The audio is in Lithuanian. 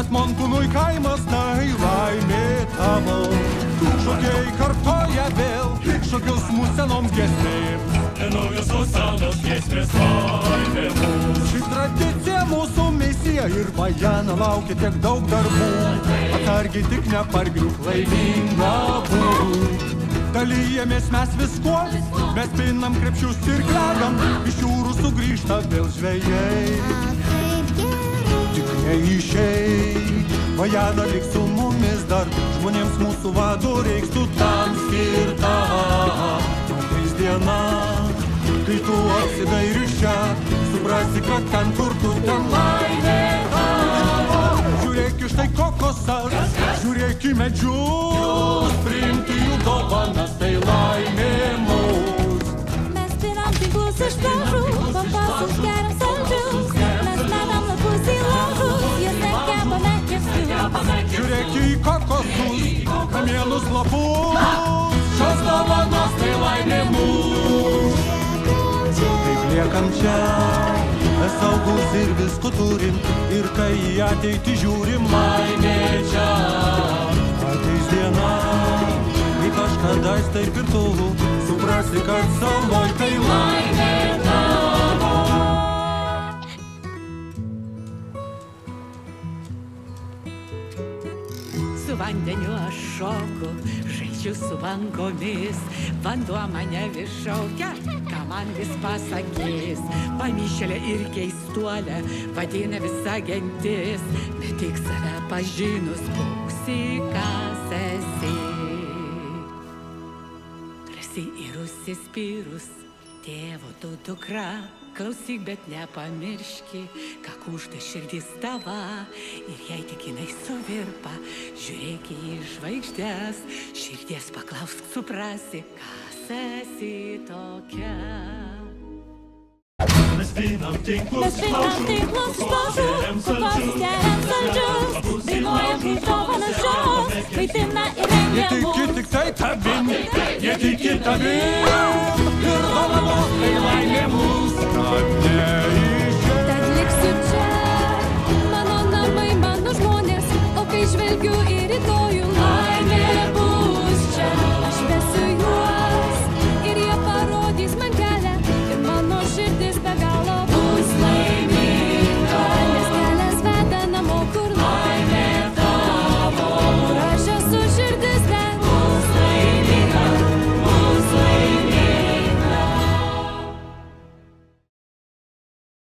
bet Montūnui kaimas tai laimė tavo. Šokiai kartoja vėl šokius mūsų senoms giesmėms. Naujosios senos giesmės laimė mūsų. Ši tradicija mūsų misija ir Bajana laukia tiek daug darbų. Atsargiai tik nepargriūk, laiminga būk. Dalyjamės mes viskuo, mes pinam krepšius ir klegam, iš jūrų sugrįžta vėl žvejai. Tik neišeik, Bajana liks su mumis dar, žmonėms mūsų vadų reiks tu tam skirta. Ateis diena, kai tu apsidairi šią, suprasi, kad ten kur tu ten laimė tavo. Žiūrėk iš tai kokosas, žiūrėk į medžius, priimti jų dovanas, tai laimė mūs. Mes pinam tinklus iš pliažų, pampasus geriam saldžius, mes medam lapus į laužus, juose kepame kepsnius. Žiūrėk į kokosus, kamienus lapus, šios dovanos, tai laimė mūs. Taip liekam čia, saugus ir visko turim, ir kai į ateitį žiūrim, laimė čia. Ateis diena, kai kažkadais taip ir tu, suprasi, kad saloj tai laimė tavo. Su vandeniu aš šoku, žaidžiu su bangomis, vanduo mane vis šaukia, ką man vis pasakys. Pamišėlė ir keistuolė vadina visa gentis, bet tik save pažinus būsi, kas esi. Drąsiai ir užsispyrus, tėvo tu dukra, klausyk, bet nepamirški, ką kužda širdis tava. Ir jei tik jinai suvirpa, žiūrėk į žvaigždės, širdies paklausk, suprasi, kas esi tokia. Mes pinam tinklus iš laužų, geriam saldžius, dainuojam kaip dovanas šios, maitina ir rengia Jie tiki tik tai tavim, jie tiki tavim, ir dovanos tai laimė mūs, kad ne